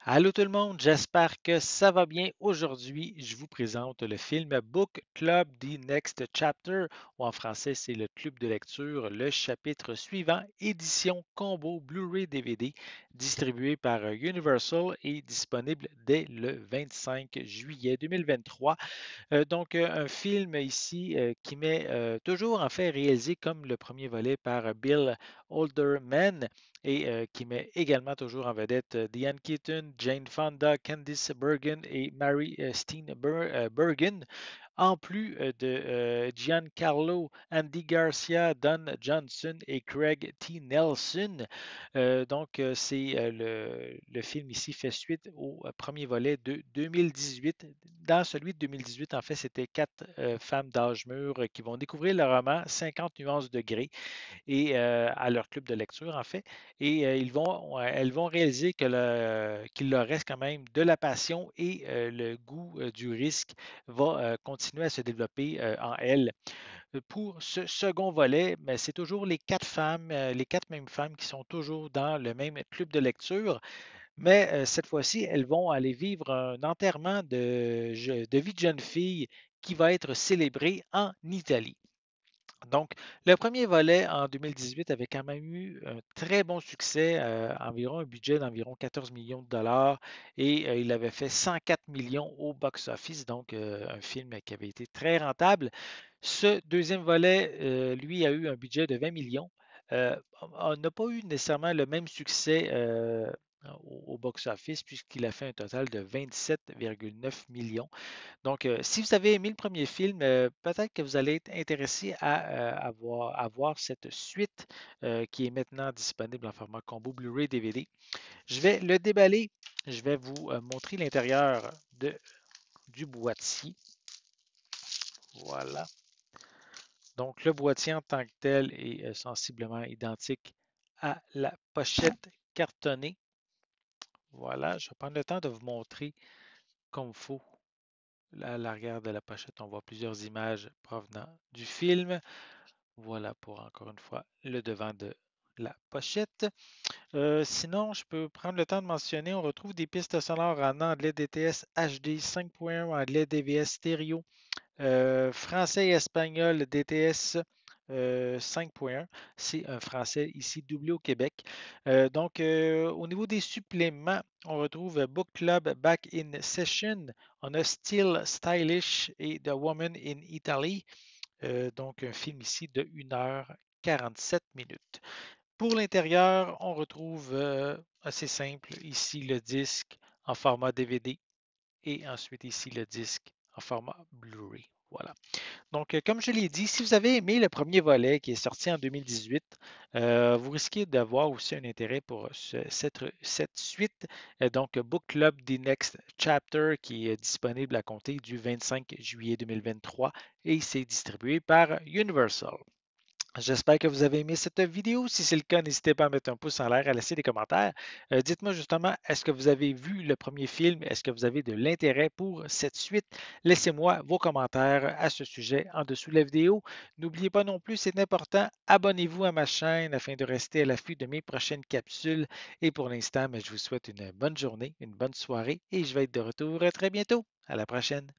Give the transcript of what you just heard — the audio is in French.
Allô tout le monde, j'espère que ça va bien. Aujourd'hui, je vous présente le film Book Club The Next Chapter, ou en français, c'est le club de lecture, le chapitre suivant, édition combo Blu-ray DVD, distribué par Universal et disponible dès le 25 juillet 2023. Un film ici qui m'est toujours en fait réalisé comme le premier volet par Bill Alderman et qui met également toujours en vedette Diane Keaton, Jane Fonda, Candice Bergen et Mary Bergen, en plus de Giancarlo, Andy Garcia, Don Johnson et Craig T. Nelson. C'est le film ici fait suite au premier volet de 2018. Dans celui de 2018, en fait, c'était quatre femmes d'âge mûr qui vont découvrir le roman 50 nuances de gris et à leur club de lecture, en fait. Et elles vont réaliser qu'il leur reste quand même de la passion et le goût du risque va continuer à se développer en elles. Pour ce second volet, mais c'est toujours les quatre femmes, les quatre mêmes femmes qui sont toujours dans le même club de lecture, mais cette fois-ci, elles vont aller vivre un enterrement de vie de jeune fille qui va être célébré en Italie. Donc, le premier volet en 2018 avait quand même eu un très bon succès, environ un budget d'environ 14 millions de dollars et il avait fait 104 millions au box-office, donc un film qui avait été très rentable. Ce deuxième volet, lui, a eu un budget de 20 millions. On n'a pas eu nécessairement le même succès au box-office puisqu'il a fait un total de 27,9 millions. Donc, si vous avez aimé le premier film, peut-être que vous allez être intéressé à voir cette suite qui est maintenant disponible en format combo Blu-ray DVD. Je vais le déballer. Je vais vous montrer l'intérieur du boîtier. Voilà. Donc, le boîtier en tant que tel est sensiblement identique à la pochette cartonnée. Voilà, je vais prendre le temps de vous montrer comme il faut. Là, à l'arrière de la pochette, on voit plusieurs images provenant du film. Voilà pour encore une fois le devant de la pochette. Sinon, je peux prendre le temps de mentionner, on retrouve des pistes sonores en anglais DTS HD 5.1, anglais DVS stéréo, français et espagnol DTS 5.1. C'est un français ici doublé au Québec. Au niveau des suppléments, on retrouve Book Club Back in Session. On a Still Stylish et The Woman in Italy. Un film ici de 1h47 minutes. Pour l'intérieur, on retrouve assez simple ici le disque en format DVD et ensuite ici le disque en format Blu-ray. Voilà. Comme je l'ai dit, si vous avez aimé le premier volet qui est sorti en 2018, vous risquez d'avoir aussi un intérêt pour cette suite. Book Club The Next Chapter qui est disponible à compter du 25 juillet 2023 et c'est distribué par Universal. J'espère que vous avez aimé cette vidéo. Si c'est le cas, n'hésitez pas à mettre un pouce en l'air, à laisser des commentaires. Dites-moi justement, est-ce que vous avez vu le premier film? Est-ce que vous avez de l'intérêt pour cette suite? Laissez-moi vos commentaires à ce sujet en dessous de la vidéo. N'oubliez pas non plus, c'est important, abonnez-vous à ma chaîne afin de rester à l'affût de mes prochaines capsules. Et pour l'instant, je vous souhaite une bonne journée, une bonne soirée et je vais être de retour très bientôt. À la prochaine.